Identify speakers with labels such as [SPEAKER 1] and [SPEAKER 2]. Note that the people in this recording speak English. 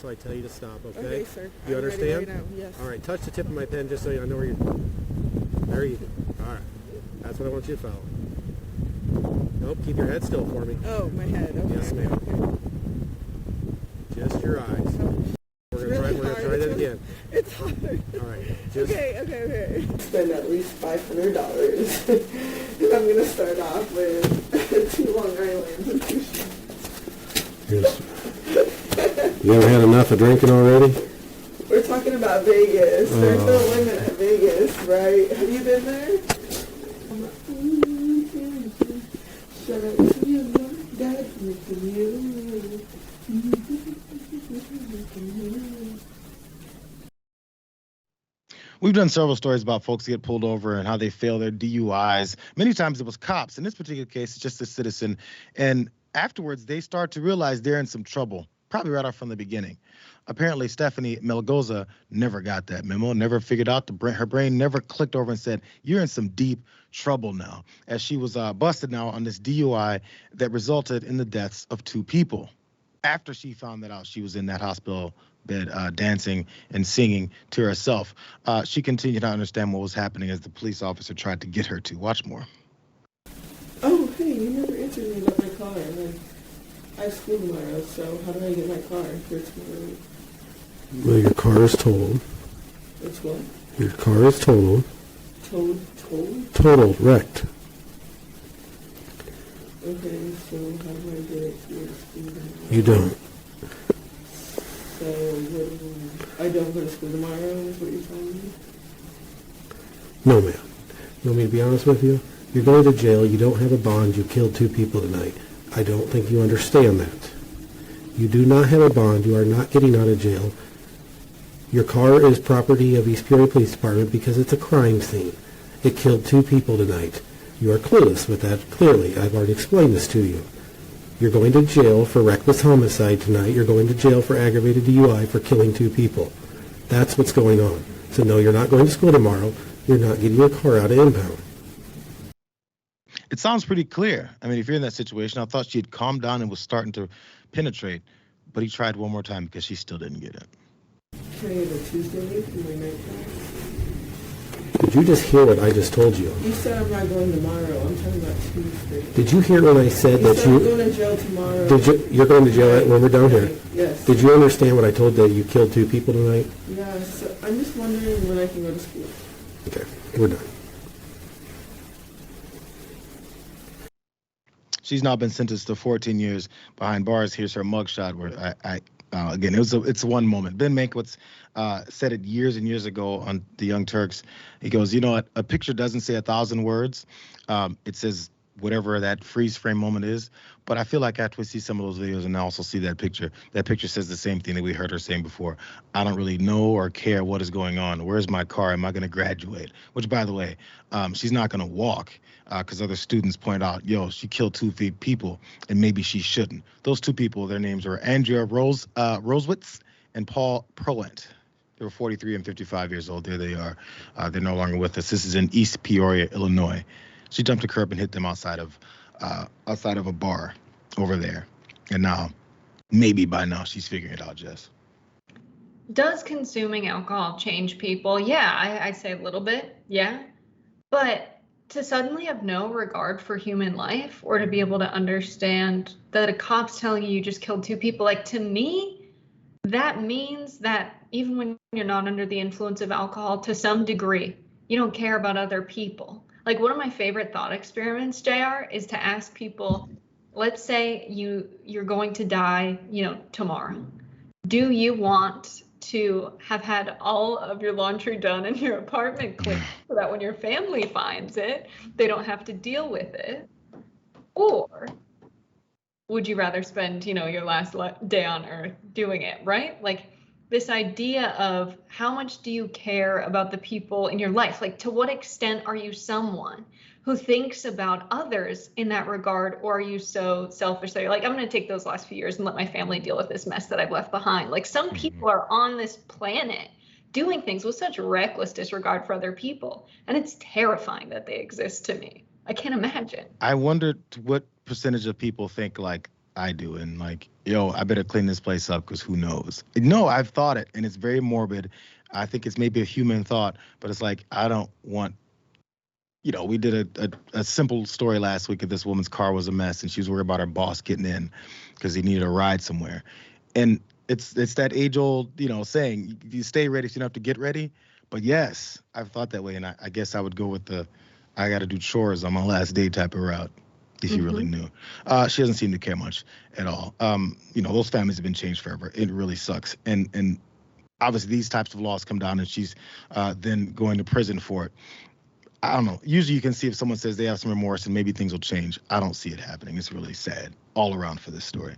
[SPEAKER 1] So I tell you to stop, okay?
[SPEAKER 2] Okay, sir.
[SPEAKER 1] You
[SPEAKER 2] I'm
[SPEAKER 1] understand?
[SPEAKER 2] ready right now. Yes.
[SPEAKER 1] All right, touch the tip of my pen just so I know where you're... There you go. All right. That's what I want you to follow. Nope, keep your head still for me.
[SPEAKER 2] Oh, my head. Okay.
[SPEAKER 1] Yes, ma'am.
[SPEAKER 2] Okay.
[SPEAKER 1] Just your eyes. We're gonna try that again.
[SPEAKER 2] It's hard.
[SPEAKER 1] All right. Just...
[SPEAKER 2] Okay. Spend at least $500. And I'm gonna start off with 2 Long Island.
[SPEAKER 1] Yes. You ever had enough of drinking already?
[SPEAKER 2] We're talking about Vegas. There's no limit at Vegas, right? Have you been there? Shut up to you, that's missing you.
[SPEAKER 3] We've done several stories about folks who get pulled over and how they fail their DUIs. Many times it was cops. In this particular case, it's just a citizen. And afterwards, they start to realize they're in some trouble, probably right off from the beginning. Apparently, Stephanie Melgoza never got that memo, never figured out her brain never clicked over and said, you're in some deep trouble now, as she was busted now on this DUI that resulted in the deaths of 2 people. After she found that out, she was in that hospital bed dancing and singing to herself. She continued to understand what was happening as the police officer tried to get her to. Watch more.
[SPEAKER 2] Oh, hey, you never answered me about my car. I have school tomorrow, so how do I get my car for tomorrow?
[SPEAKER 1] Well, your car is totaled.
[SPEAKER 2] It's what?
[SPEAKER 1] Your car is totaled.
[SPEAKER 2] Totaled?
[SPEAKER 1] Totaled, wrecked.
[SPEAKER 2] Okay, so how do I get it to your school tomorrow?
[SPEAKER 1] You don't.
[SPEAKER 2] So I don't go to school tomorrow is what you're telling me?
[SPEAKER 1] No, ma'am. You want me to be honest with you? You're going to jail. You don't have a bond. You killed 2 people tonight. I don't think you understand that. You do not have a bond. You are not getting out of jail. Your car is property of East Peoria Police Department because it's a crime scene. It killed 2 people tonight. You are clueless with that, clearly. I've already explained this to you. You're going to jail for reckless homicide tonight. You're going to jail for aggravated DUI for killing 2 people. That's what's going on. So no, you're not going to school tomorrow. You're not getting your car out of impound.
[SPEAKER 3] It sounds pretty clear. I mean, if you're in that situation, I thought she had calmed down and was starting to penetrate, but he tried one more time because she still didn't get it.
[SPEAKER 2] Can I have a Tuesday for my night class?
[SPEAKER 1] Did you just hear what I just told you?
[SPEAKER 2] You said I'm not going tomorrow. I'm talking about Tuesday.
[SPEAKER 1] Did you hear when I said that
[SPEAKER 2] I'm going to jail tomorrow.
[SPEAKER 1] You're going to jail when we're down here?
[SPEAKER 2] Yes.
[SPEAKER 1] Did you understand what I told that you killed 2 people tonight?
[SPEAKER 2] Yes. I'm just wondering when I can go to school.
[SPEAKER 1] Okay, we're done.
[SPEAKER 3] She's now been sentenced to 14 years behind bars. Here's her mugshot where again, it's one moment. Ben Mankiewicz said it years and years ago on The Young Turks. He goes, you know what? A picture doesn't say 1,000 words. It says whatever that freeze frame moment is. But I feel like after we see some of those videos and also see that picture says the same thing that we heard her saying before. I don't really know or care what is going on. Where's my car? Am I going to graduate? Which, by the way, she's not going to walk because other students point out, yo, she killed 2 people and maybe she shouldn't. Those 2 people, their names are Andrea Rosewitz and Paul Proent. They were 43 and 55 years old. There they are. They're no longer with us. This is in East Peoria, Illinois. She jumped a curb and hit them outside of a bar over there. And now, maybe by now, she's figuring it out, Jess.
[SPEAKER 4] Does consuming alcohol change people? Yeah, I say a little bit, yeah. But to suddenly have no regard for human life or to be able to understand that a cop's telling you just killed 2 people, like to me, that means that even when you're not under the influence of alcohol, to some degree, you don't care about other people. Like one of my favorite thought experiments, JR, is to ask people, let's say you're going to die, tomorrow. Do you want to have had all of your laundry done in your apartment cleaned so that when your family finds it, they don't have to deal with it? Or would you rather spend, your last day on earth doing it, right? Like this idea of how much do you care about the people in your life? Like to what extent are you someone who thinks about others in that regard, or are you so selfish that you're like, I'm going to take those last few years and let my family deal with this mess that I've left behind? Like some people are on this planet doing things with such reckless disregard for other people, and it's terrifying that they exist to me. I can't imagine.
[SPEAKER 3] I wondered what percentage of people think like I do, and like, yo, I better clean this place up because who knows? No, I've thought it, and it's very morbid. I think it's maybe a human thought, but it's like I don't want. We did a simple story last week of this woman's car was a mess, and she was worried about her boss getting in because he needed a ride somewhere, and it's that age old saying you stay ready so you don't have to get ready. But yes, I've thought that way, and I guess I would go with the I got to do chores on my last day type of route. If you really knew. She doesn't seem to care much at all. Those families have been changed forever. It really sucks. And obviously these types of laws come down and she's then going to prison for it. I don't know. Usually you can see if someone says they have some remorse and maybe things will change. I don't see it happening. It's really sad all around for this story.